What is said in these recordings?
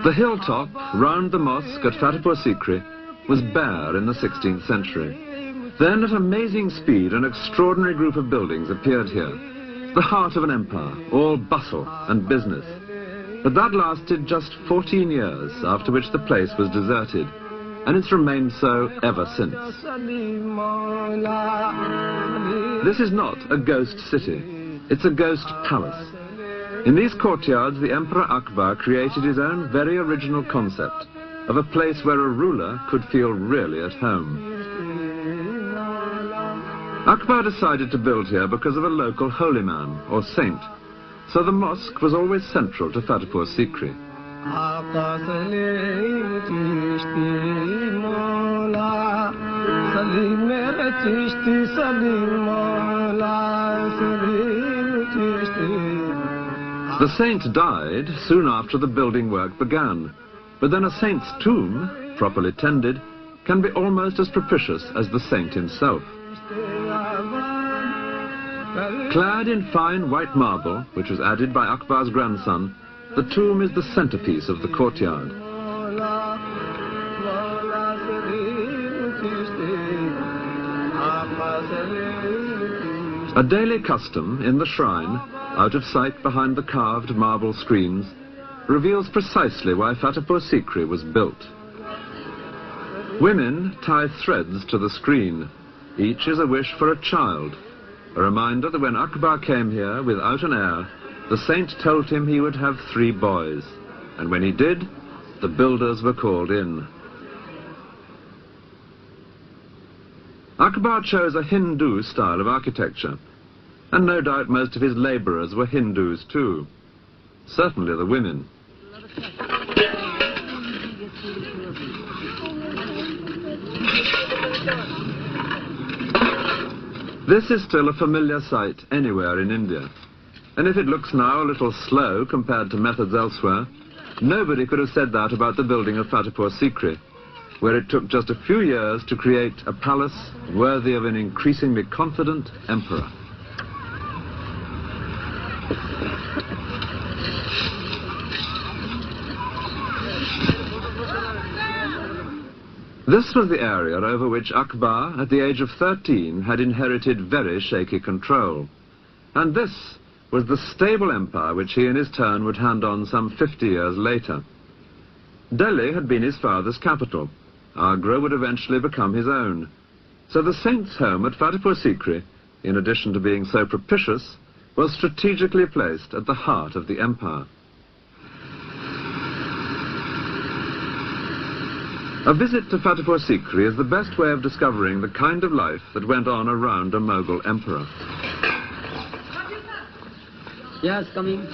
The hilltop round the mosque at Fatehpur Sikri was bare in the 16th century. Then, at amazing speed, an extraordinary group of buildings appeared here, the heart of an empire, all bustle and business. But that lasted just 14 years, after which the place was deserted, and it's remained so ever since. This is not a ghost city, it's a ghost palace. In these courtyards, the Emperor Akbar created his own very original concept of a place where a ruler could feel really at home. Akbar decided to build here because of a local holy man, or saint, so the mosque was always central to Fatehpur Sikri. The saint died soon after the building work began, but then a saint's tomb, properly tended, can be almost as propitious as the saint himself. Clad in fine white marble, which was added by Akbar's grandson, the tomb is the centerpiece of the courtyard. A daily custom in the shrine, out of sight behind the carved marble screens, reveals precisely why Fatehpur Sikri was built. Women tie threads to the screen. Each is a wish for a child, a reminder that when Akbar came here without an heir, the saint told him he would have 3 boys, and when he did, the builders were called in. Akbar chose a Hindu style of architecture, and no doubt most of his labourers were Hindus too. Certainly the women. This is still a familiar sight anywhere in India, and if it looks now a little slow compared to methods elsewhere, nobody could have said that about the building of Fatehpur Sikri, where it took just a few years to create a palace worthy of an increasingly confident emperor. This was the area over which Akbar, at the age of 13, had inherited very shaky control. And this was the stable empire which he in his turn would hand on some 50 years later. Delhi had been his father's capital. Agra would eventually become his own. So the saint's home at Fatehpur Sikri, in addition to being so propitious, was strategically placed at the heart of the empire. A visit to Fatehpur Sikri is the best way of discovering the kind of life that went on around a Mughal emperor. Yes, coming.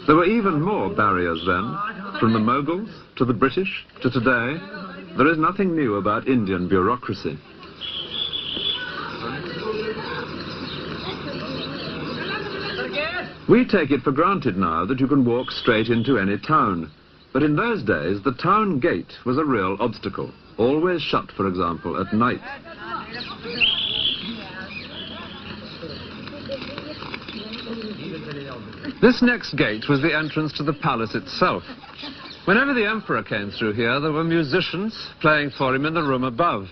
There were even more barriers then. From the Mughals to the British to today, there is nothing new about Indian bureaucracy. We take it for granted now that you can walk straight into any town. But in those days, the town gate was a real obstacle, always shut, for example, at night. This next gate was the entrance to the palace itself. Whenever the emperor came through here, there were musicians playing for him in the room above.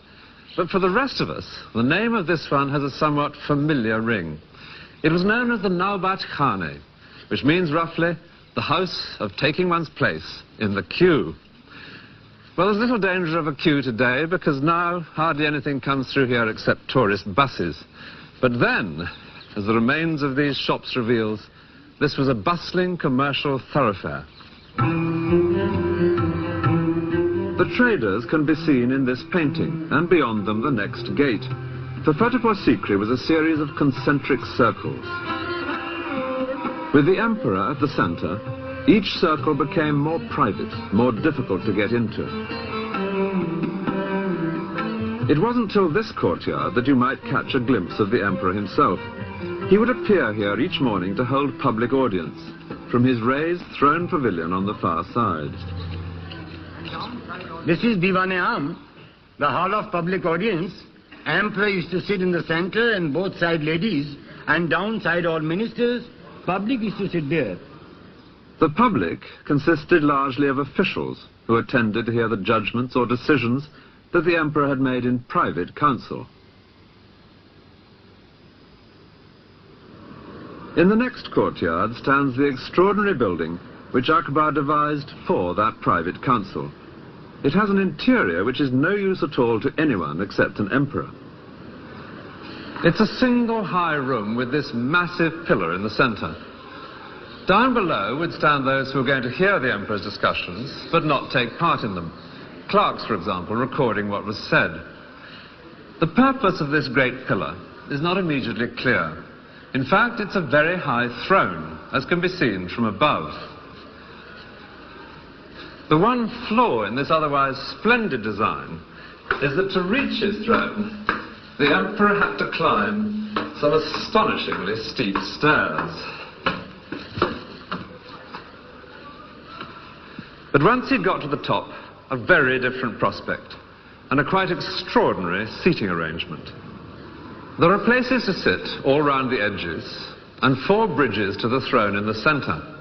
But for the rest of us, the name of this one has a somewhat familiar ring. It was known as the Naubat Khane, which means roughly the house of taking one's place in the queue. Well, there's little danger of a queue today because now hardly anything comes through here except tourist buses. But then, as the remains of these shops reveals, this was a bustling commercial thoroughfare. The traders can be seen in this painting, and beyond them the next gate. For Fatehpur Sikri was a series of concentric circles. With the emperor at the center, each circle became more private, more difficult to get into. It wasn't till this courtyard that you might catch a glimpse of the emperor himself. He would appear here each morning to hold public audience from his raised throne pavilion on the far side. This is Divan-e-Am, the hall of public audience. Emperor used to sit in the center and both side ladies, and downside all ministers. Public used to sit there. The public consisted largely of officials who attended to hear the judgments or decisions that the emperor had made in private council. In the next courtyard stands the extraordinary building which Akbar devised for that private council. It has an interior which is no use at all to anyone except an emperor. It's a single high room with this massive pillar in the center. Down below would stand those who were going to hear the emperor's discussions but not take part in them. Clerks, for example, recording what was said. The purpose of this great pillar is not immediately clear. In fact, it's a very high throne, as can be seen from above. The one flaw in this otherwise splendid design is that to reach his throne, the emperor had to climb some astonishingly steep stairs. But once he'd got to the top, a very different prospect, and a quite extraordinary seating arrangement. There are places to sit all round the edges, and 4 bridges to the throne in the center.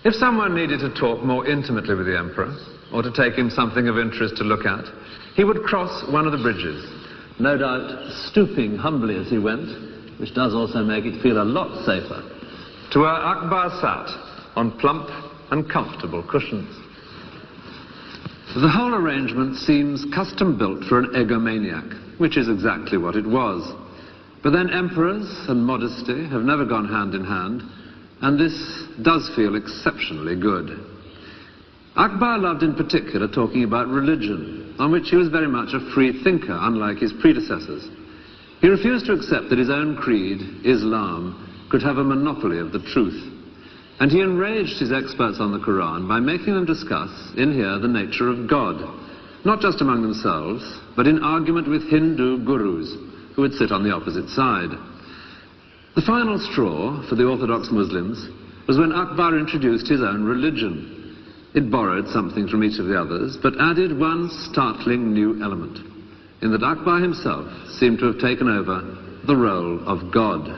If someone needed to talk more intimately with the emperor, or to take him something of interest to look at, he would cross one of the bridges, no doubt stooping humbly as he went, which does also make it feel a lot safer, to where Akbar sat on plump and comfortable cushions. The whole arrangement seems custom-built for an egomaniac, which is exactly what it was. But then emperors and modesty have never gone hand in hand, and this does feel exceptionally good. Akbar loved in particular talking about religion, on which he was very much a free thinker, unlike his predecessors. He refused to accept that his own creed, Islam, could have a monopoly of the truth. And he enraged his experts on the Quran by making them discuss, in here, the nature of God, not just among themselves, but in argument with Hindu gurus, who would sit on the opposite side. The final straw for the Orthodox Muslims was when Akbar introduced his own religion. It borrowed something from each of the others, but added one startling new element, in that Akbar himself seemed to have taken over the role of God.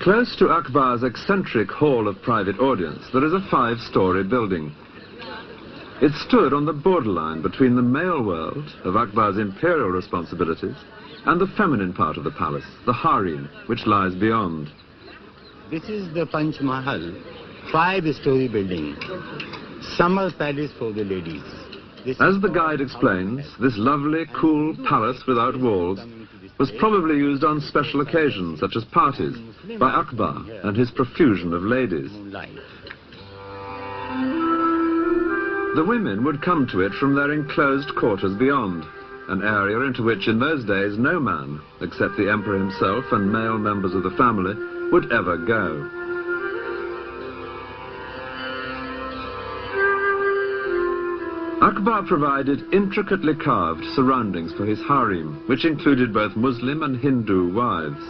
Close to Akbar's eccentric hall of private audience, there is a 5-story building. It stood on the borderline between the male world of Akbar's imperial responsibilities and the feminine part of the palace, the harem, which lies beyond. This is the Panch Mahal, 5-story building. Summer palace for the ladies. As the guide explains, this lovely, cool palace without walls was probably used on special occasions, such as parties, by Akbar and his profusion of ladies. The women would come to it from their enclosed quarters beyond, an area into which in those days no man, except the emperor himself and male members of the family, would ever go. Akbar provided intricately carved surroundings for his harem, which included both Muslim and Hindu wives.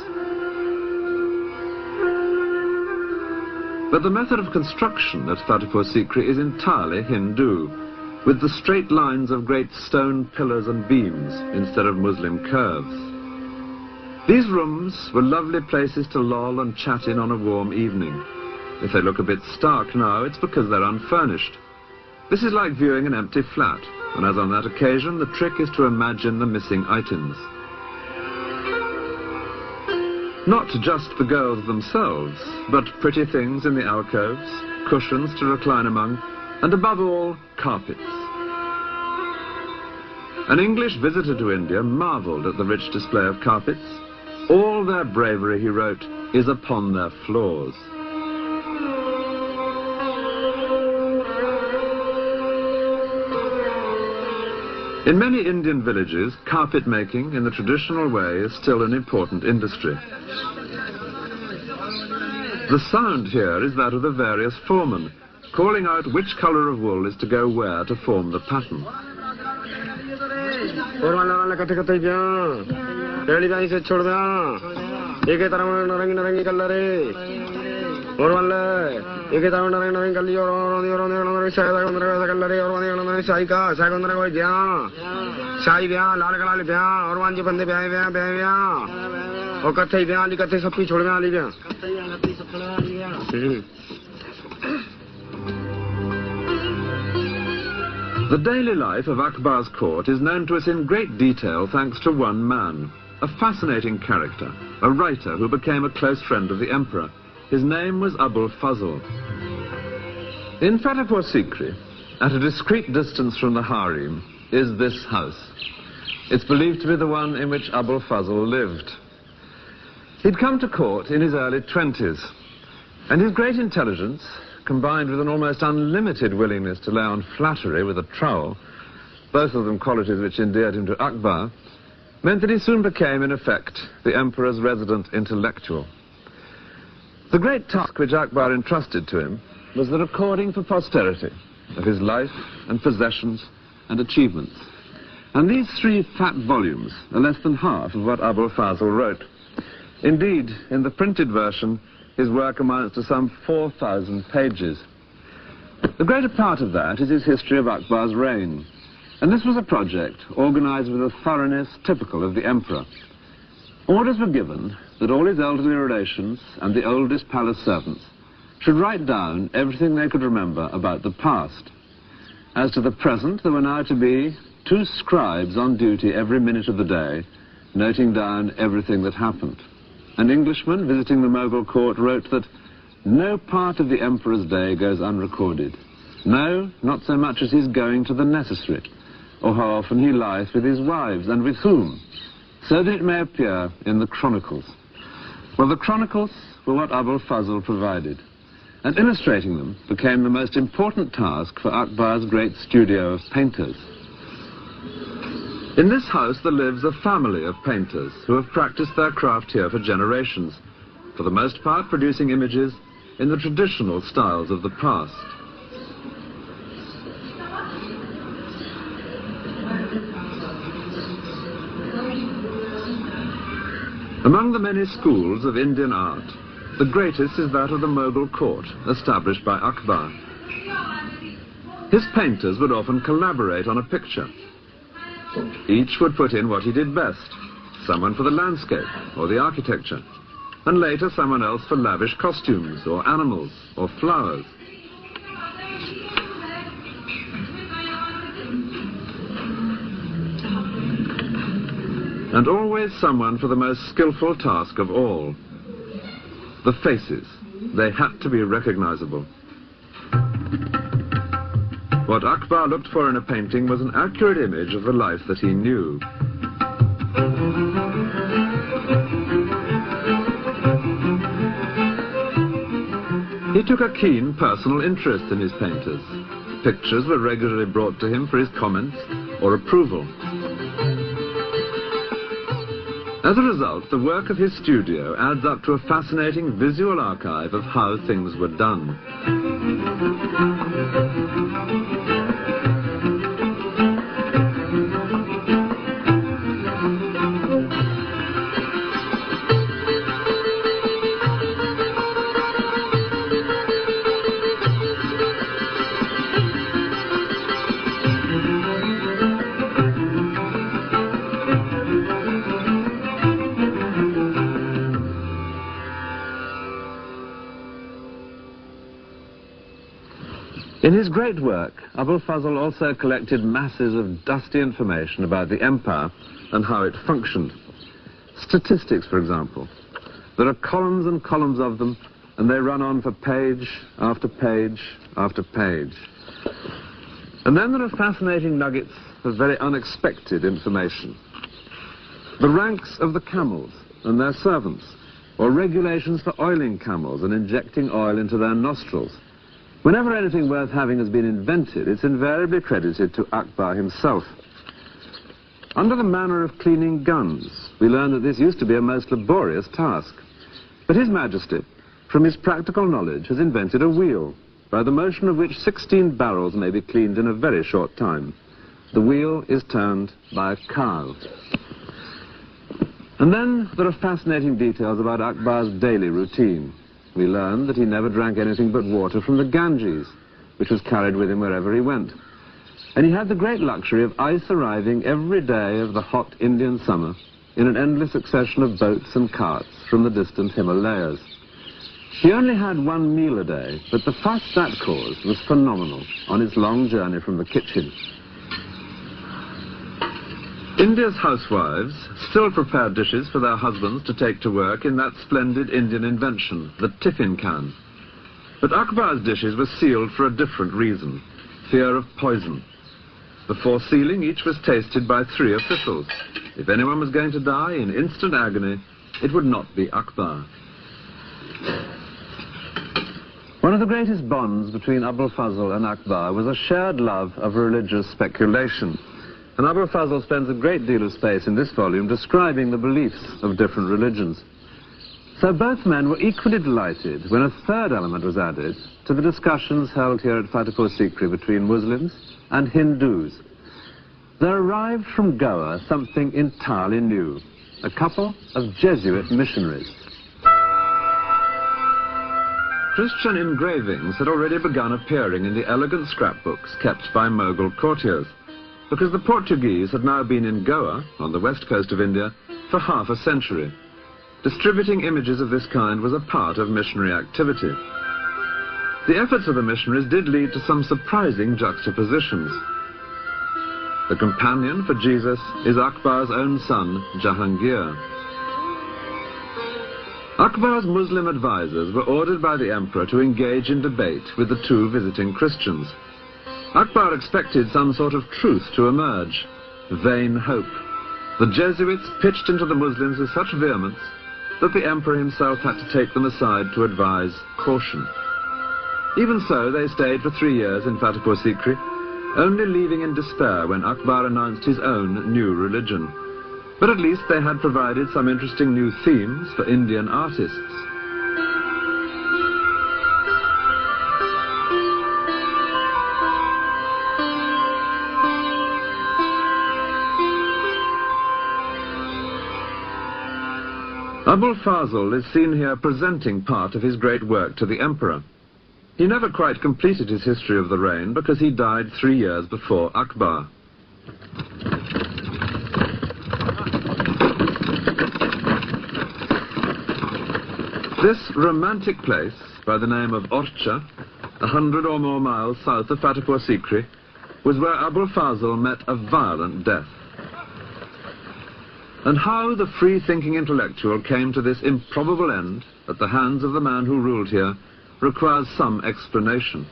But the method of construction at Fatehpur Sikri is entirely Hindu, with the straight lines of great stone pillars and beams instead of Muslim curves. These rooms were lovely places to loll and chat in on a warm evening. If they look a bit stark now, it's because they're unfurnished. This is like viewing an empty flat, and as on that occasion, the trick is to imagine the missing items. Not just the girls themselves, but pretty things in the alcoves, cushions to recline among, and above all, carpets. An English visitor to India marveled at the rich display of carpets. All their bravery, he wrote, is upon their floors. In many Indian villages, carpet making in the traditional way is still an important industry. The sound here is that of the various foremen, calling out which color of wool is to go where to form the pattern. The daily life of Akbar's court is known to us in great detail thanks to one man, a fascinating character, a writer who became a close friend of the emperor. His name was Abul Fazl. In Fatehpur Sikri, at a discreet distance from the harem, is this house. It's believed to be the one in which Abul Fazl lived. He'd come to court in his early 20s, and his great intelligence, combined with an almost unlimited willingness to lay on flattery with a trowel, both of them qualities which endeared him to Akbar, meant that he soon became, in effect, the emperor's resident intellectual. The great task which Akbar entrusted to him was the recording for posterity of his life and possessions and achievements. And these 3 fat volumes are less than half of what Abul Fazl wrote. Indeed, in the printed version, his work amounts to some 4,000 pages. The greater part of that is his history of Akbar's reign. And this was a project organized with a thoroughness typical of the emperor. Orders were given that all his elderly relations and the oldest palace servants should write down everything they could remember about the past. As to the present, there were now to be 2 scribes on duty every minute of the day, noting down everything that happened. An Englishman visiting the Mughal court wrote that no part of the emperor's day goes unrecorded. No, not so much as his going to the necessary, or how often he lieth with his wives, and with whom, so that it may appear in the chronicles. Well, the chronicles were what Abul Fazl provided, and illustrating them became the most important task for Akbar's great studio of painters. In this house there lives a family of painters who have practiced their craft here for generations, for the most part producing images in the traditional styles of the past. Among the many schools of Indian art, the greatest is that of the Mughal court, established by Akbar. His painters would often collaborate on a picture. Each would put in what he did best, someone for the landscape or the architecture, and later someone else for lavish costumes or animals or flowers. And always someone for the most skillful task of all, the faces. They had to be recognizable. What Akbar looked for in a painting was an accurate image of the life that he knew. He took a keen personal interest in his painters. Pictures were regularly brought to him for his comments or approval. As a result, the work of his studio adds up to a fascinating visual archive of how things were done. In his great work, Abul Fazl also collected masses of dusty information about the empire and how it functioned. Statistics, for example. There are columns and columns of them, and they run on for page after page after page. And then there are fascinating nuggets of very unexpected information. The ranks of the camels and their servants, or regulations for oiling camels and injecting oil into their nostrils. Whenever anything worth having has been invented, it's invariably credited to Akbar himself. Under the manner of cleaning guns, we learn that this used to be a most laborious task. But His Majesty, from his practical knowledge, has invented a wheel, by the motion of which 16 barrels may be cleaned in a very short time. The wheel is turned by a cow. And then there are fascinating details about Akbar's daily routine. we learned that he never drank anything but water from the Ganges, which was carried with him wherever he went. And he had the great luxury of ice arriving every day of the hot Indian summer in an endless succession of boats and carts from the distant Himalayas. He only had one meal a day, but the fuss that caused was phenomenal on its long journey from the kitchen. India's housewives still prepared dishes for their husbands to take to work in that splendid Indian invention, the tiffin can. But Akbar's dishes were sealed for a different reason, fear of poison. Before sealing, each was tasted by 3 officials. If anyone was going to die in instant agony, it would not be Akbar. One of the greatest bonds between Abul Fazl and Akbar was a shared love of religious speculation. And Abul Fazl spends a great deal of space in this volume describing the beliefs of different religions. So both men were equally delighted when a third element was added to the discussions held here at Fatehpur Sikri between Muslims and Hindus. There arrived from Goa something entirely new, a couple of Jesuit missionaries. Christian engravings had already begun appearing in the elegant scrapbooks kept by Mughal courtiers, because the Portuguese had now been in Goa, on the west coast of India, for half a century. Distributing images of this kind was a part of missionary activity. The efforts of the missionaries did lead to some surprising juxtapositions. The companion for Jesus is Akbar's own son, Jahangir. Akbar's Muslim advisors were ordered by the emperor to engage in debate with the 2 visiting Christians. Akbar expected some sort of truth to emerge. Vain hope. The Jesuits pitched into the Muslims with such vehemence that the emperor himself had to take them aside to advise caution. Even so, they stayed for 3 years in Fatehpur Sikri, only leaving in despair when Akbar announced his own new religion. But at least they had provided some interesting new themes for Indian artists. Abul Fazl is seen here presenting part of his great work to the emperor. He never quite completed his history of the reign because he died 3 years before Akbar. This romantic place, by the name of Orcha, 100 or more miles south of Fatehpur Sikri, was where Abul Fazl met a violent death. And how the free-thinking intellectual came to this improbable end at the hands of the man who ruled here requires some explanation.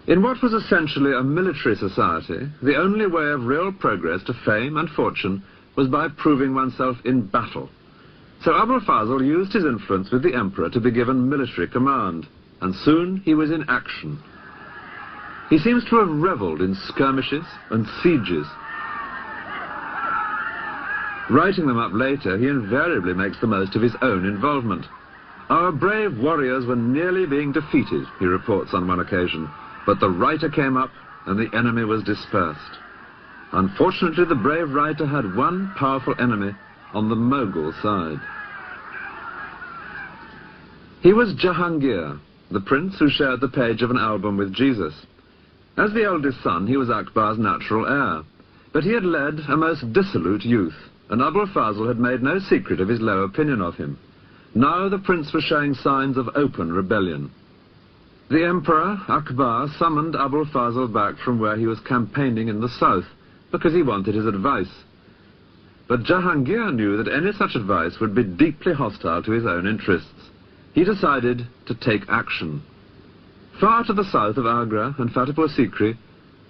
In what was essentially a military society, the only way of real progress to fame and fortune was by proving oneself in battle. So Abul Fazl used his influence with the emperor to be given military command, and soon he was in action. He seems to have revelled in skirmishes and sieges. Writing them up later, he invariably makes the most of his own involvement. Our brave warriors were nearly being defeated, he reports on one occasion, but the writer came up and the enemy was dispersed. Unfortunately, the brave writer had one powerful enemy on the Mughal side. He was Jahangir, the prince who shared the page of an album with Jesus. As the eldest son, he was Akbar's natural heir, but he had led a most dissolute youth, and Abul Fazl had made no secret of his low opinion of him. Now the prince was showing signs of open rebellion. The emperor, Akbar, summoned Abul Fazl back from where he was campaigning in the south, because he wanted his advice. But Jahangir knew that any such advice would be deeply hostile to his own interests. He decided to take action. Far to the south of Agra and Fatehpur Sikri,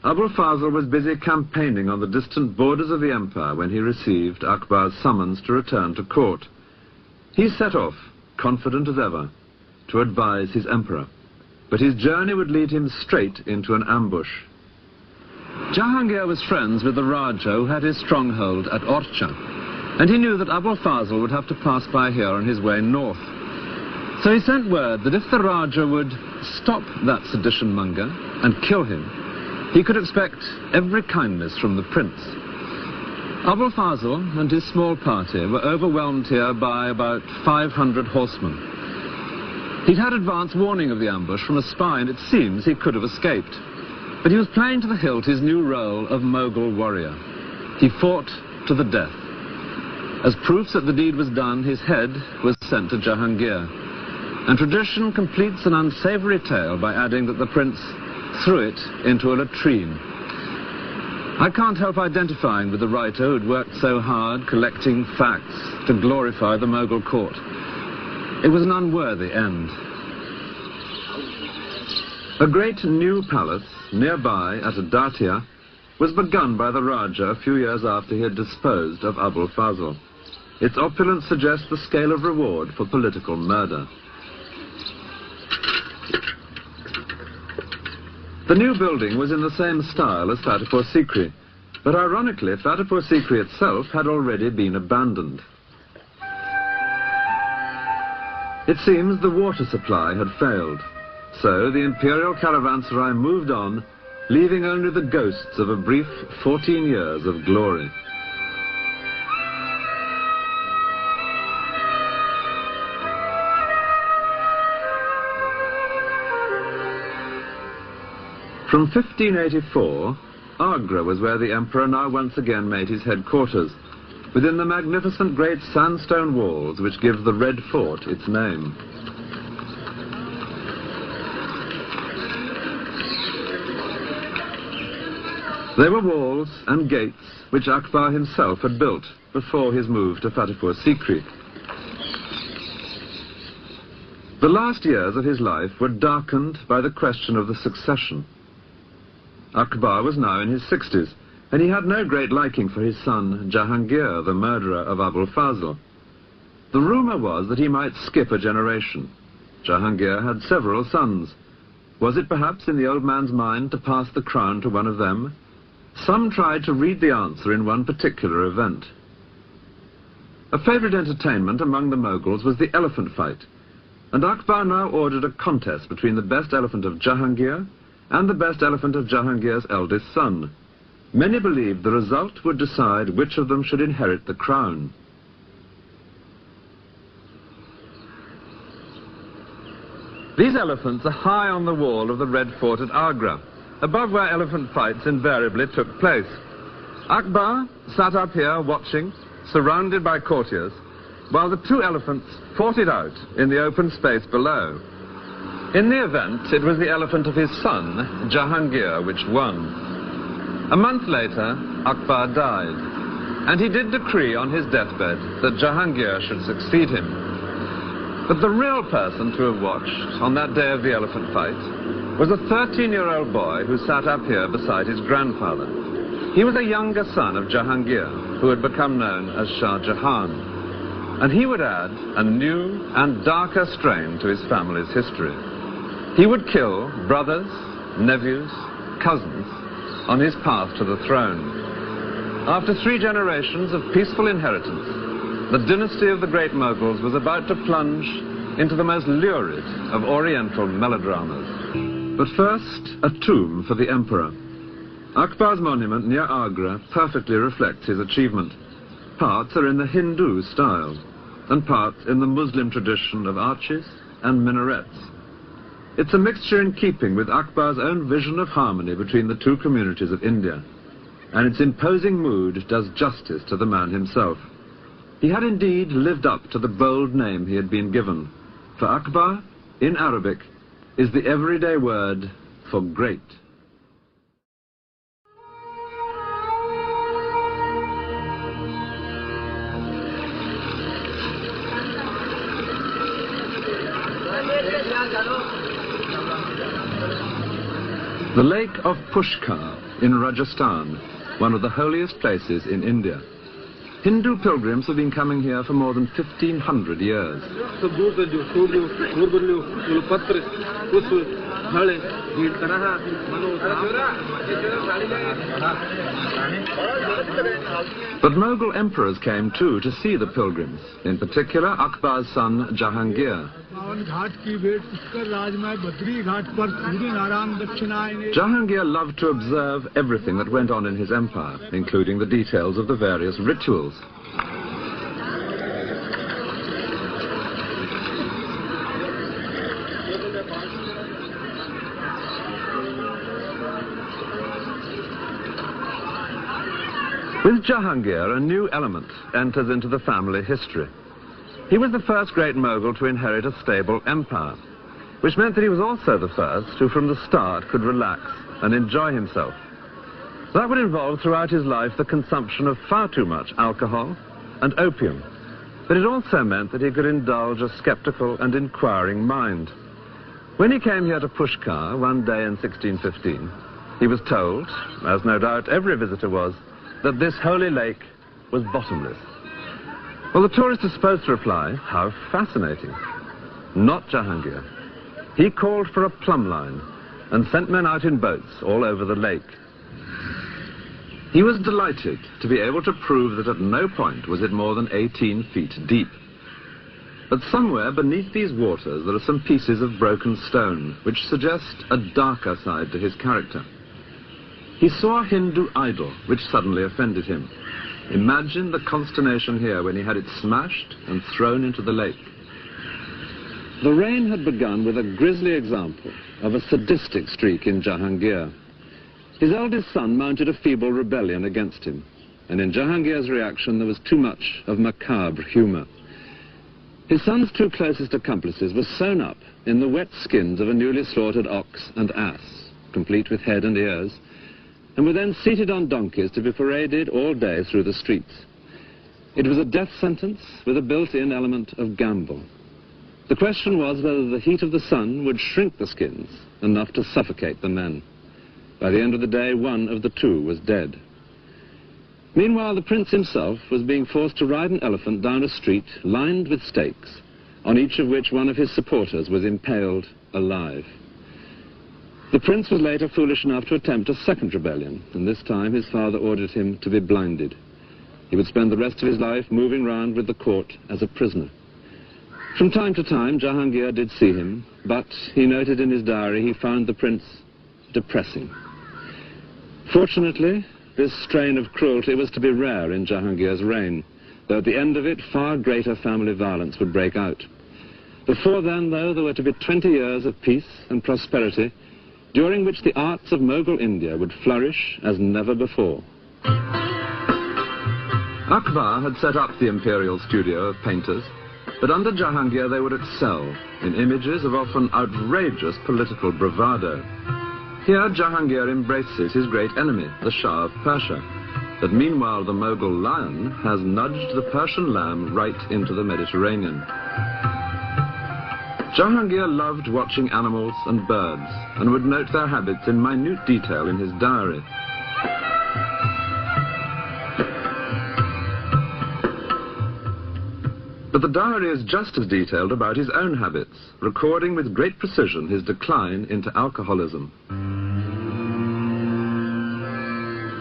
Abul Fazl was busy campaigning on the distant borders of the empire when he received Akbar's summons to return to court. He set off, confident as ever, to advise his emperor. But his journey would lead him straight into an ambush. Jahangir was friends with the Raja who had his stronghold at Orcha, and he knew that Abul Fazl would have to pass by here on his way north. So he sent word that if the Raja would stop that sedition monger and kill him, he could expect every kindness from the prince. Abul Fazl and his small party were overwhelmed here by about 500 horsemen. He'd had advance warning of the ambush from a spy, and it seems he could have escaped. But he was playing to the hilt his new role of Mughal warrior. He fought to the death. As proofs that the deed was done, his head was sent to Jahangir. And tradition completes an unsavory tale by adding that the prince threw it into a latrine. I can't help identifying with the writer who'd worked so hard collecting facts to glorify the Mughal court. It was an unworthy end. A great new palace nearby at Datia was begun by the Raja a few years after he had disposed of Abul Fazl. Its opulence suggests the scale of reward for political murder. The new building was in the same style as Fatehpur Sikri, but ironically, Fatehpur Sikri itself had already been abandoned. It seems the water supply had failed, so the imperial caravanserai moved on, leaving only the ghosts of a brief 14 years of glory. From 1584, Agra was where the emperor now once again made his headquarters, within the magnificent great sandstone walls which give the Red Fort its name. They were walls and gates which Akbar himself had built before his move to Fatehpur Sikri. The last years of his life were darkened by the question of the succession. Akbar was now in his 60s, and he had no great liking for his son Jahangir, the murderer of Abul Fazl. The rumour was that he might skip a generation. Jahangir had several sons. Was it perhaps in the old man's mind to pass the crown to one of them? Some tried to read the answer in one particular event. A favourite entertainment among the Mughals was the elephant fight, and Akbar now ordered a contest between the best elephant of Jahangir and the best elephant of Jahangir's eldest son. Many believed the result would decide which of them should inherit the crown. These elephants are high on the wall of the Red Fort at Agra, above where elephant fights invariably took place. Akbar sat up here watching, surrounded by courtiers, while the two elephants fought it out in the open space below. In the event, it was the elephant of his son, Jahangir, which won. A month later, Akbar died, and he did decree on his deathbed that Jahangir should succeed him. But the real person to have watched on that day of the elephant fight was a 13-year-old boy who sat up here beside his grandfather. He was a younger son of Jahangir, who had become known as Shah Jahan, and he would add a new and darker strain to his family's history. He would kill brothers, nephews, cousins on his path to the throne. After 3 generations of peaceful inheritance, the dynasty of the great Mughals was about to plunge into the most lurid of Oriental melodramas. But first, a tomb for the emperor. Akbar's monument near Agra perfectly reflects his achievement. Parts are in the Hindu style, and parts in the Muslim tradition of arches and minarets. It's a mixture in keeping with Akbar's own vision of harmony between the two communities of India, and its imposing mood does justice to the man himself. He had indeed lived up to the bold name he had been given. For Akbar, in Arabic, is the everyday word for great. The lake of Pushkar in Rajasthan, one of the holiest places in India. Hindu pilgrims have been coming here for more than 1,500 years. But Mughal emperors came too to see the pilgrims, in particular Akbar's son Jahangir. Jahangir loved to observe everything that went on in his empire, including the details of the various rituals. With Jahangir, a new element enters into the family history. He was the first great Mughal to inherit a stable empire, which meant that he was also the first who from the start could relax and enjoy himself. That would involve throughout his life the consumption of far too much alcohol and opium, but it also meant that he could indulge a skeptical and inquiring mind. When he came here to Pushkar one day in 1615, he was told, as no doubt every visitor was, that this holy lake was bottomless. Well, the tourist is supposed to reply, how fascinating. Not Jahangir. He called for a plumb line and sent men out in boats all over the lake. He was delighted to be able to prove that at no point was it more than 18 feet deep. But somewhere beneath these waters there are some pieces of broken stone which suggest a darker side to his character. He saw a Hindu idol which suddenly offended him. Imagine the consternation here when he had it smashed and thrown into the lake. The reign had begun with a grisly example of a sadistic streak in Jahangir. His eldest son mounted a feeble rebellion against him, and in Jahangir's reaction there was too much of macabre humor. His son's two closest accomplices were sewn up in the wet skins of a newly slaughtered ox and ass, complete with head and ears, and were then seated on donkeys to be paraded all day through the streets. It was a death sentence with a built-in element of gamble. The question was whether the heat of the sun would shrink the skins enough to suffocate the men. By the end of the day, one of the two was dead. Meanwhile, the prince himself was being forced to ride an elephant down a street lined with stakes, on each of which one of his supporters was impaled alive. The prince was later foolish enough to attempt a second rebellion, and this time his father ordered him to be blinded. He would spend the rest of his life moving round with the court as a prisoner. From time to time, Jahangir did see him, but he noted in his diary he found the prince depressing. Fortunately, this strain of cruelty was to be rare in Jahangir's reign, though at the end of it far greater family violence would break out. Before then, though, there were to be 20 years of peace and prosperity, during which the arts of Mughal India would flourish as never before. Akbar had set up the imperial studio of painters, but under Jahangir they would excel in images of often outrageous political bravado. Here Jahangir embraces his great enemy, the Shah of Persia, but meanwhile the Mughal lion has nudged the Persian lamb right into the Mediterranean. Jahangir loved watching animals and birds and would note their habits in minute detail in his diary. But the diary is just as detailed about his own habits, recording with great precision his decline into alcoholism.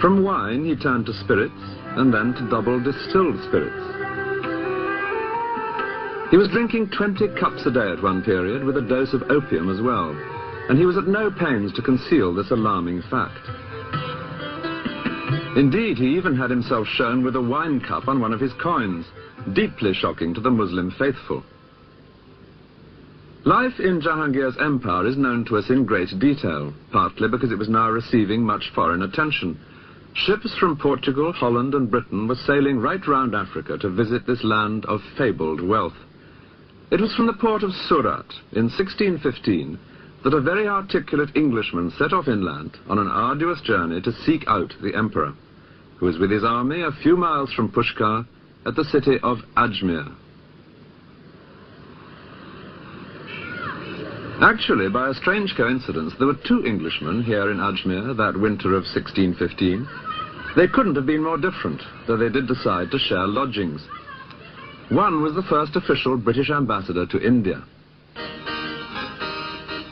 From wine he turned to spirits and then to double distilled spirits. He was drinking 20 cups a day at one period with a dose of opium as well, and he was at no pains to conceal this alarming fact. Indeed, he even had himself shown with a wine cup on one of his coins, deeply shocking to the Muslim faithful. Life in Jahangir's empire is known to us in great detail, partly because it was now receiving much foreign attention. Ships from Portugal, Holland and Britain were sailing right round Africa to visit this land of fabled wealth. It was from the port of Surat in 1615 that a very articulate Englishman set off inland on an arduous journey to seek out the emperor, who was with his army a few miles from Pushkar at the city of Ajmer. Actually, by a strange coincidence, there were two Englishmen here in Ajmer that winter of 1615. They couldn't have been more different, though they did decide to share lodgings. One was the first official British ambassador to India.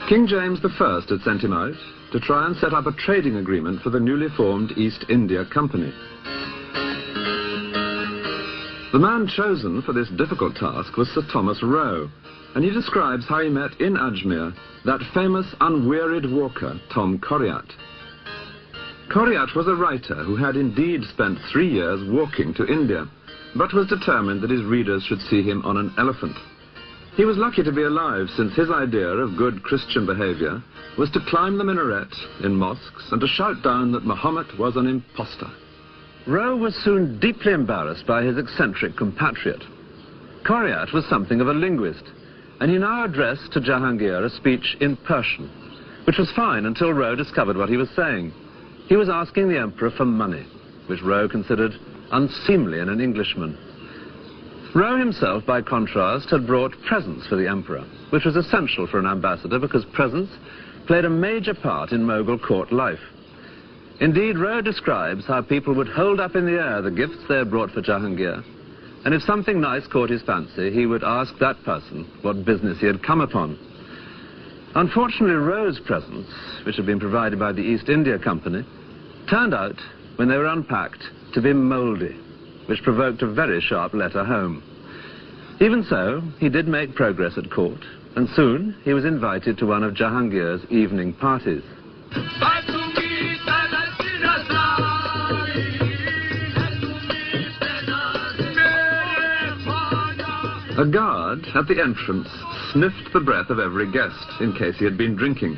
King James I had sent him out to try and set up a trading agreement for the newly formed East India Company. The man chosen for this difficult task was Sir Thomas Roe, and he describes how he met in Ajmer that famous unwearied walker, Tom Coriat. Coriat was a writer who had indeed spent 3 years walking to India, but was determined that his readers should see him on an elephant. He was lucky to be alive, since his idea of good Christian behavior was to climb the minaret in mosques and to shout down that Muhammad was an impostor. Roe was soon deeply embarrassed by his eccentric compatriot. Coriat was something of a linguist, and he now addressed to Jahangir a speech in Persian, which was fine until Roe discovered what he was saying. He was asking the emperor for money, which Roe considered unseemly in an Englishman. Roe himself, by contrast, had brought presents for the emperor, which was essential for an ambassador because presents played a major part in Mughal court life. Indeed, Roe describes how people would hold up in the air the gifts they had brought for Jahangir, and if something nice caught his fancy, he would ask that person what business he had come upon. Unfortunately, Roe's presents, which had been provided by the East India Company, turned out, when they were unpacked, to be mouldy, which provoked a very sharp letter home. Even so, he did make progress at court, and soon he was invited to one of Jahangir's evening parties. A guard at the entrance sniffed the breath of every guest in case he had been drinking,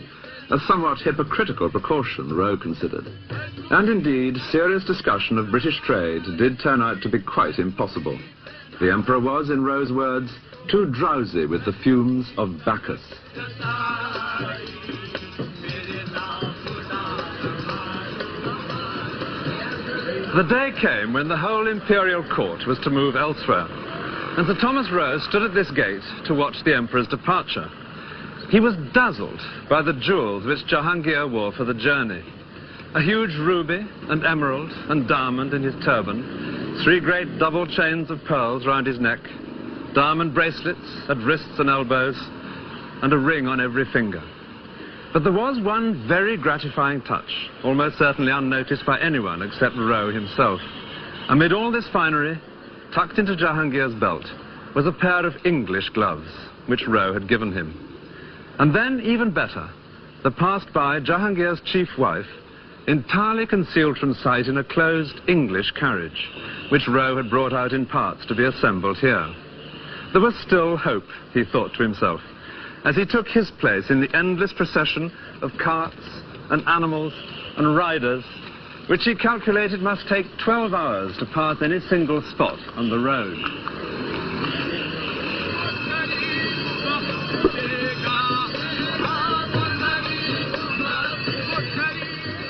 a somewhat hypocritical precaution, Roe considered. And indeed, serious discussion of British trade did turn out to be quite impossible. The emperor was, in Roe's words, too drowsy with the fumes of Bacchus. The day came when the whole imperial court was to move elsewhere, and Sir Thomas Roe stood at this gate to watch the emperor's departure. He was dazzled by the jewels which Jahangir wore for the journey. A huge ruby and emerald and diamond in his turban, 3 great double chains of pearls round his neck, diamond bracelets at wrists and elbows, and a ring on every finger. But there was one very gratifying touch, almost certainly unnoticed by anyone except Roe himself. Amid all this finery, tucked into Jahangir's belt, was a pair of English gloves, which Roe had given him. And then, even better, there passed by Jahangir's chief wife, entirely concealed from sight in a closed English carriage, which Roe had brought out in parts to be assembled here. There was still hope, he thought to himself, as he took his place in the endless procession of carts and animals and riders, which he calculated must take 12 hours to pass any single spot on the road.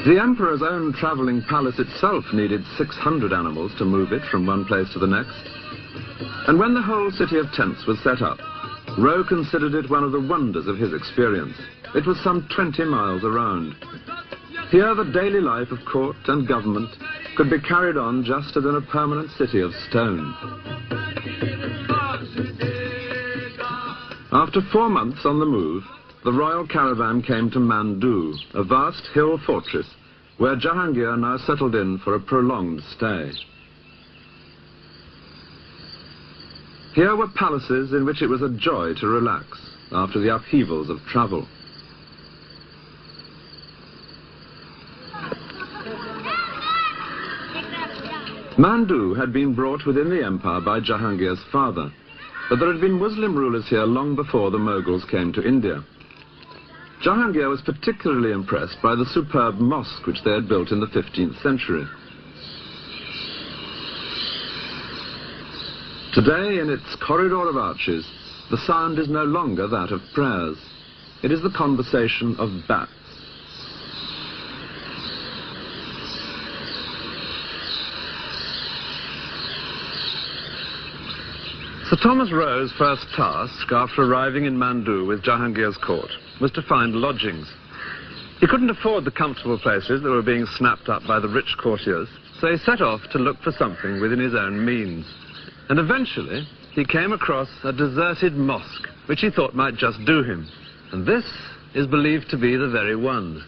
The emperor's own travelling palace itself needed 600 animals to move it from one place to the next. And when the whole city of tents was set up, Roe considered it one of the wonders of his experience. It was some 20 miles around. Here the daily life of court and government could be carried on just as in a permanent city of stone. After 4 months on the move, the royal caravan came to Mandu, a vast hill fortress, where Jahangir now settled in for a prolonged stay. Here were palaces in which it was a joy to relax after the upheavals of travel. Mandu had been brought within the empire by Jahangir's father, but there had been Muslim rulers here long before the Mughals came to India. Jahangir was particularly impressed by the superb mosque which they had built in the 15th century. Today, in its corridor of arches, the sound is no longer that of prayers. It is the conversation of bats. Sir Thomas Roe's first task, after arriving in Mandu with Jahangir's court, was to find lodgings. He couldn't afford the comfortable places that were being snapped up by the rich courtiers, so he set off to look for something within his own means. And eventually, he came across a deserted mosque, which he thought might just do him. And this is believed to be the very one.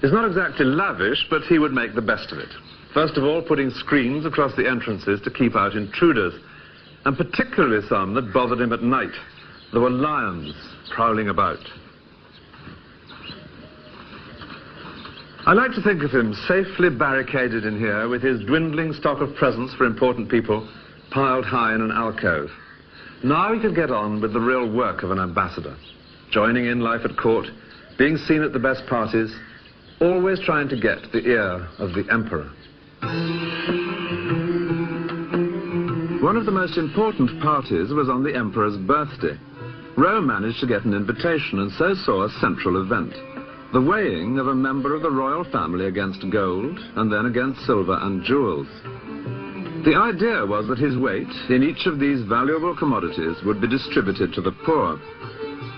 It's not exactly lavish, but he would make the best of it. First of all, putting screens across the entrances to keep out intruders, and particularly some that bothered him at night. There were lions prowling about. I like to think of him safely barricaded in here with his dwindling stock of presents for important people piled high in an alcove. Now he could get on with the real work of an ambassador, joining in life at court, being seen at the best parties, always trying to get the ear of the emperor. One of the most important parties was on the emperor's birthday. Rome managed to get an invitation and so saw a central event, the weighing of a member of the royal family against gold and then against silver and jewels. The idea was that his weight in each of these valuable commodities would be distributed to the poor.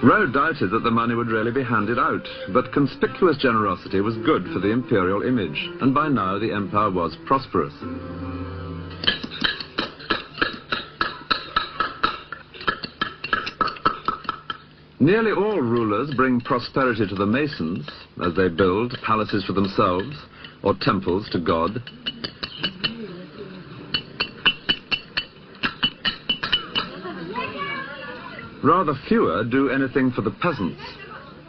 Rowe doubted that the money would really be handed out, but conspicuous generosity was good for the imperial image, and by now the empire was prosperous. Nearly all rulers bring prosperity to the masons as they build palaces for themselves or temples to God. Rather fewer do anything for the peasants.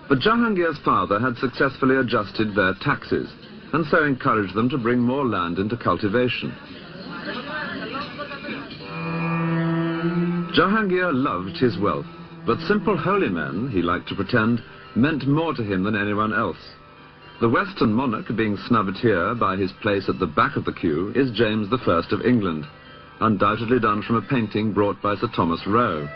But Jahangir's father had successfully adjusted their taxes and so encouraged them to bring more land into cultivation. Jahangir loved his wealth, but simple holy men, he liked to pretend, meant more to him than anyone else. The Western monarch being snubbed here by his place at the back of the queue is James I of England, undoubtedly done from a painting brought by Sir Thomas Roe.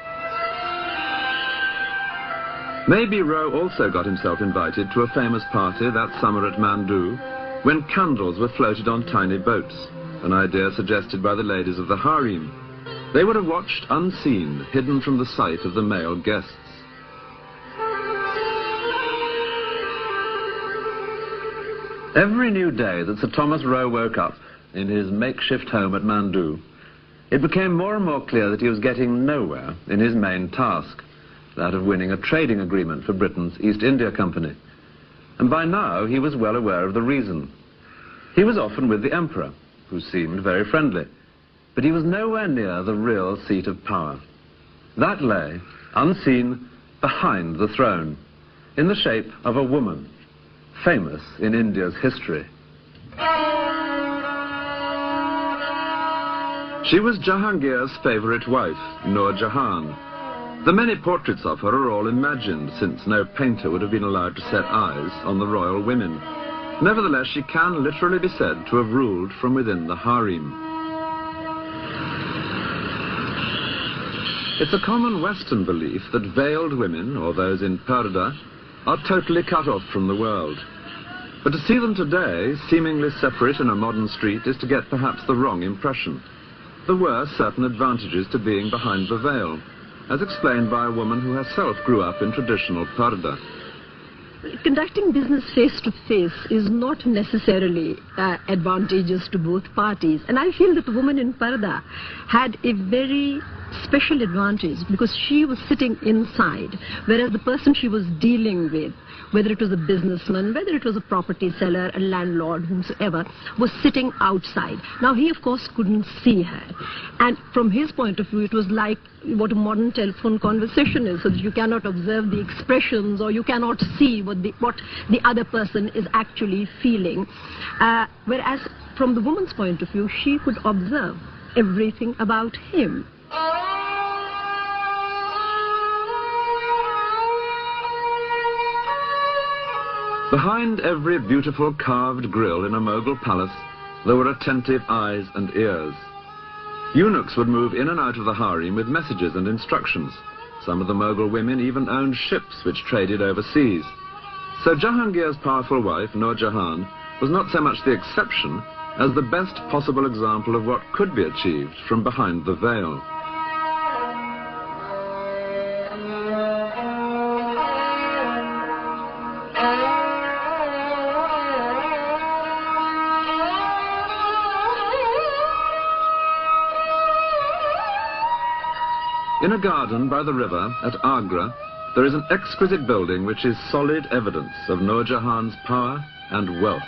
Maybe Roe also got himself invited to a famous party that summer at Mandu, when candles were floated on tiny boats, an idea suggested by the ladies of the harem. They would have watched unseen, hidden from the sight of the male guests. Every new day that Sir Thomas Roe woke up in his makeshift home at Mandu, it became more and more clear that he was getting nowhere in his main task, that of winning a trading agreement for Britain's East India Company. And by now he was well aware of the reason. He was often with the emperor, who seemed very friendly, but he was nowhere near the real seat of power. That lay, unseen, behind the throne, in the shape of a woman, famous in India's history. She was Jahangir's favorite wife, Noor Jahan. The many portraits of her are all imagined, since no painter would have been allowed to set eyes on the royal women. Nevertheless, she can literally be said to have ruled from within the harem. It's a common Western belief that veiled women, or those in purdah, are totally cut off from the world. But to see them today, seemingly separate in a modern street, is to get perhaps the wrong impression. There were certain advantages to being behind the veil, as explained by a woman who herself grew up in traditional purdah. Conducting business face-to-face is not necessarily advantageous to both parties. And I feel that the woman in purdah had a very special advantage because she was sitting inside, whereas the person she was dealing with, whether it was a businessman, whether it was a property seller, a landlord, whomsoever, was sitting outside. Now, he, of course, couldn't see her. And from his point of view, it was like what a modern telephone conversation is, so that you cannot observe the expressions or you cannot see what the other person is actually feeling. Whereas, from the woman's point of view, she could observe everything about him. Behind every beautiful carved grille in a Mughal palace, there were attentive eyes and ears. Eunuchs would move in and out of the harem with messages and instructions. Some of the Mughal women even owned ships which traded overseas. So Jahangir's powerful wife, Noor Jahan, was not so much the exception as the best possible example of what could be achieved from behind the veil. In a garden by the river at Agra, there is an exquisite building which is solid evidence of Nur Jahan's power and wealth.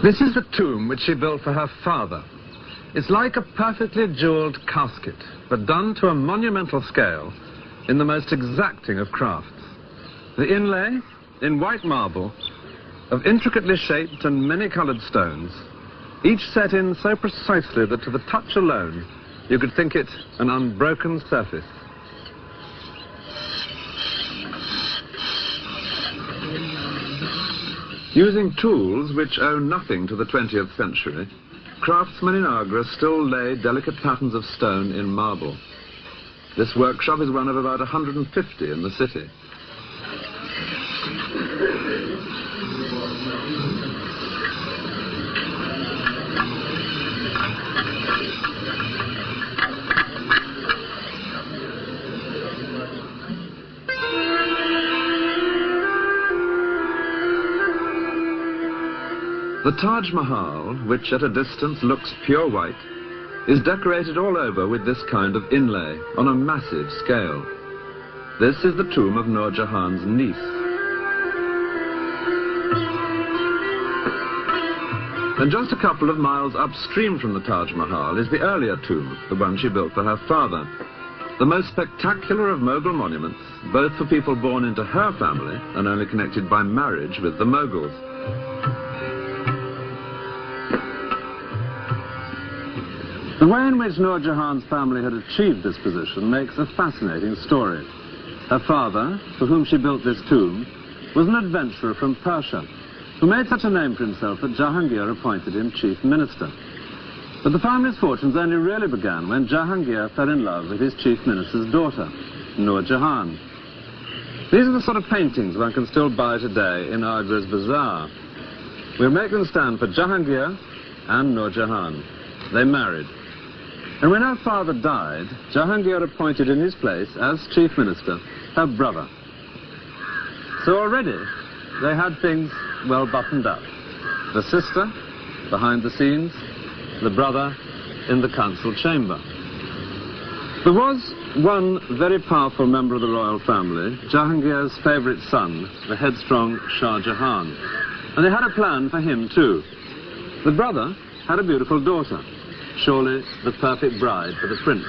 This is the tomb which she built for her father. It's like a perfectly jeweled casket, but done to a monumental scale in the most exacting of crafts. The inlay, in white marble, of intricately shaped and many-coloured stones, each set in so precisely that to the touch alone you could think it an unbroken surface. Using tools which owe nothing to the 20th century, craftsmen in Agra still lay delicate patterns of stone in marble. This workshop is one of about 150 in the city. The Taj Mahal, which at a distance looks pure white, is decorated all over with this kind of inlay on a massive scale. This is the tomb of Nur Jahan's niece. And just a couple of miles upstream from the Taj Mahal is the earlier tomb, the one she built for her father. The most spectacular of Mughal monuments, both for people born into her family and only connected by marriage with the Mughals. The way in which Nur Jahan's family had achieved this position makes a fascinating story. Her father, for whom she built this tomb, was an adventurer from Persia, who made such a name for himself that Jahangir appointed him chief minister. But the family's fortunes only really began when Jahangir fell in love with his chief minister's daughter, Nur Jahan. These are the sort of paintings one can still buy today in Agra's bazaar. We'll make them stand for Jahangir and Nur Jahan. They married. And when her father died, Jahangir appointed in his place, as chief minister, her brother. So already, they had things well buttoned up. The sister, behind the scenes, the brother, in the council chamber. There was one very powerful member of the royal family, Jahangir's favourite son, the headstrong Shah Jahan. And they had a plan for him too. The brother had a beautiful daughter, surely the perfect bride for the prince.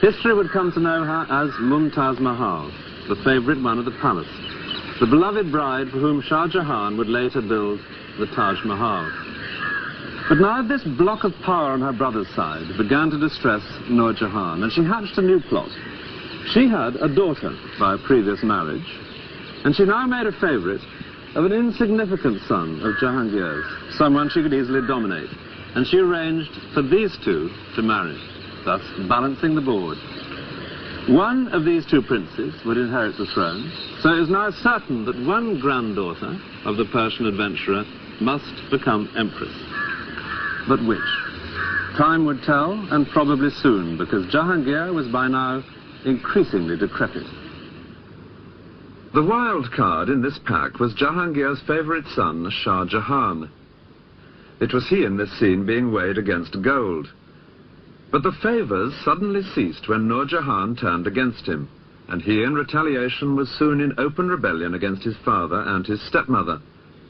History would come to know her as Mumtaz Mahal, the favourite one of the palace, the beloved bride for whom Shah Jahan would later build the Taj Mahal. But now this block of power on her brother's side began to distress Nur Jahan, and she hatched a new plot. She had a daughter by a previous marriage, and she now made a favourite of an insignificant son of Jahangir's, someone she could easily dominate. And she arranged for these two to marry, thus balancing the board. One of these two princes would inherit the throne, so it is now certain that one granddaughter of the Persian adventurer must become empress. But which? Time would tell, and probably soon, because Jahangir was by now increasingly decrepit. The wild card in this pack was Jahangir's favourite son, Shah Jahan. It was he in this scene being weighed against gold. But the favours suddenly ceased when Nur Jahan turned against him, and he in retaliation was soon in open rebellion against his father and his stepmother,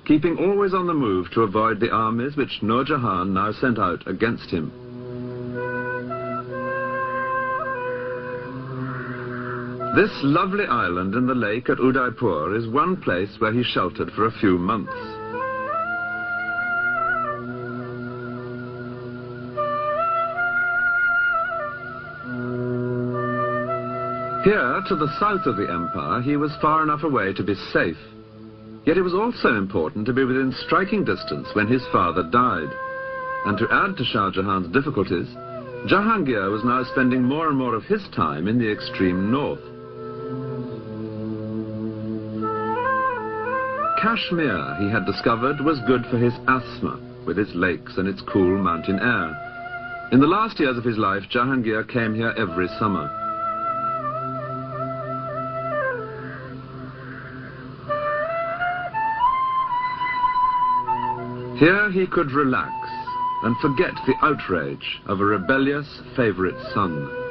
keeping always on the move to avoid the armies which Nur Jahan now sent out against him. This lovely island in the lake at Udaipur is one place where he sheltered for a few months. Here, to the south of the empire, he was far enough away to be safe. Yet it was also important to be within striking distance when his father died. And to add to Shah Jahan's difficulties, Jahangir was now spending more and more of his time in the extreme north. Kashmir, he had discovered, was good for his asthma, with its lakes and its cool mountain air. In the last years of his life, Jahangir came here every summer. Here he could relax and forget the outrage of a rebellious favorite son.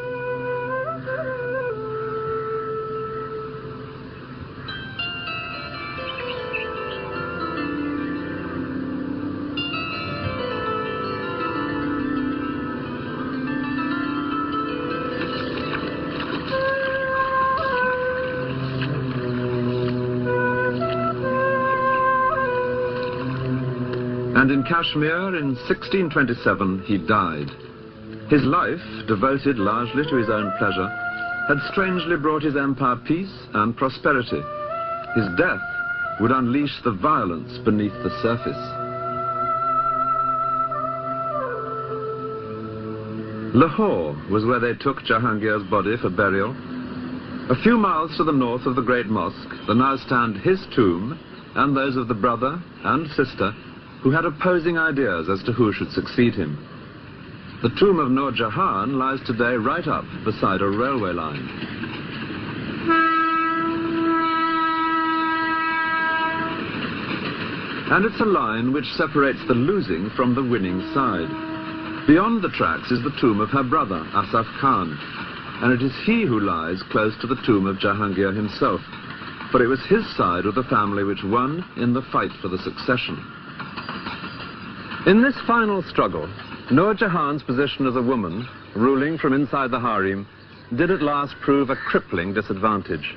And in Kashmir in 1627 he died. His life, devoted largely to his own pleasure, had strangely brought his empire peace and prosperity. His death would unleash the violence beneath the surface. Lahore was where they took Jahangir's body for burial. A few miles to the north of the great mosque, there now stand his tomb and those of the brother and sister who had opposing ideas as to who should succeed him. The tomb of Nur Jahan lies today right up beside a railway line. And it's a line which separates the losing from the winning side. Beyond the tracks is the tomb of her brother, Asaf Khan, and it is he who lies close to the tomb of Jahangir himself, for it was his side of the family which won in the fight for the succession. In this final struggle, Nur Jahan's position as a woman, ruling from inside the harem, did at last prove a crippling disadvantage.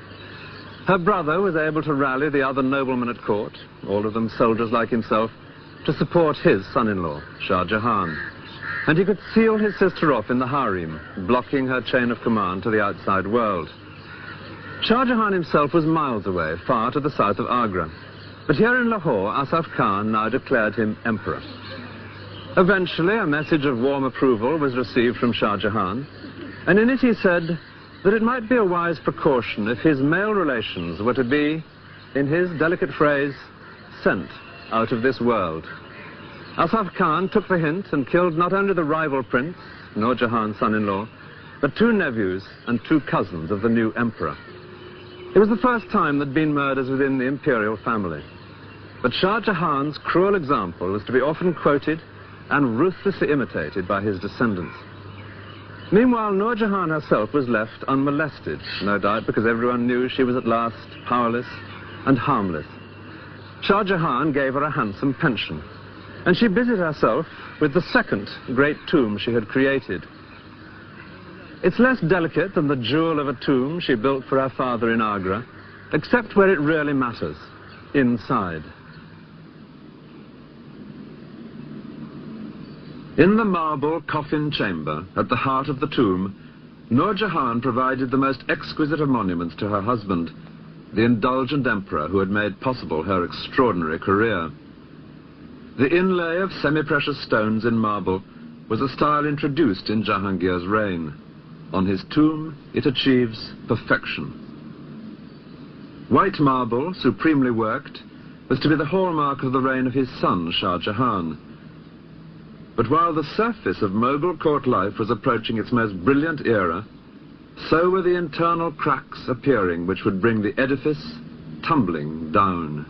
Her brother was able to rally the other noblemen at court, all of them soldiers like himself, to support his son-in-law, Shah Jahan. And he could seal his sister off in the harem, blocking her chain of command to the outside world. Shah Jahan himself was miles away, far to the south of Agra. But here in Lahore, Asaf Khan now declared him emperor. Eventually, a message of warm approval was received from Shah Jahan, and in it he said that it might be a wise precaution if his male relations were to be, in his delicate phrase, sent out of this world. Asaf Khan took the hint and killed not only the rival prince, Nur Jahan's son-in-law, but 2 nephews and 2 cousins of the new emperor. It was the first time there'd been murders within the imperial family. But Shah Jahan's cruel example is to be often quoted and ruthlessly imitated by his descendants. Meanwhile, Nur Jahan herself was left unmolested, no doubt because everyone knew she was at last powerless and harmless. Shah Jahan gave her a handsome pension, and she busied herself with the second great tomb she had created. It's less delicate than the jewel of a tomb she built for her father in Agra, except where it really matters, inside. In the marble coffin chamber at the heart of the tomb, Nur Jahan provided the most exquisite of monuments to her husband, the indulgent emperor who had made possible her extraordinary career. The inlay of semi-precious stones in marble was a style introduced in Jahangir's reign. On his tomb, it achieves perfection. White marble, supremely worked, was to be the hallmark of the reign of his son, Shah Jahan. But while the surface of Mughal court life was approaching its most brilliant era, so were the internal cracks appearing which would bring the edifice tumbling down.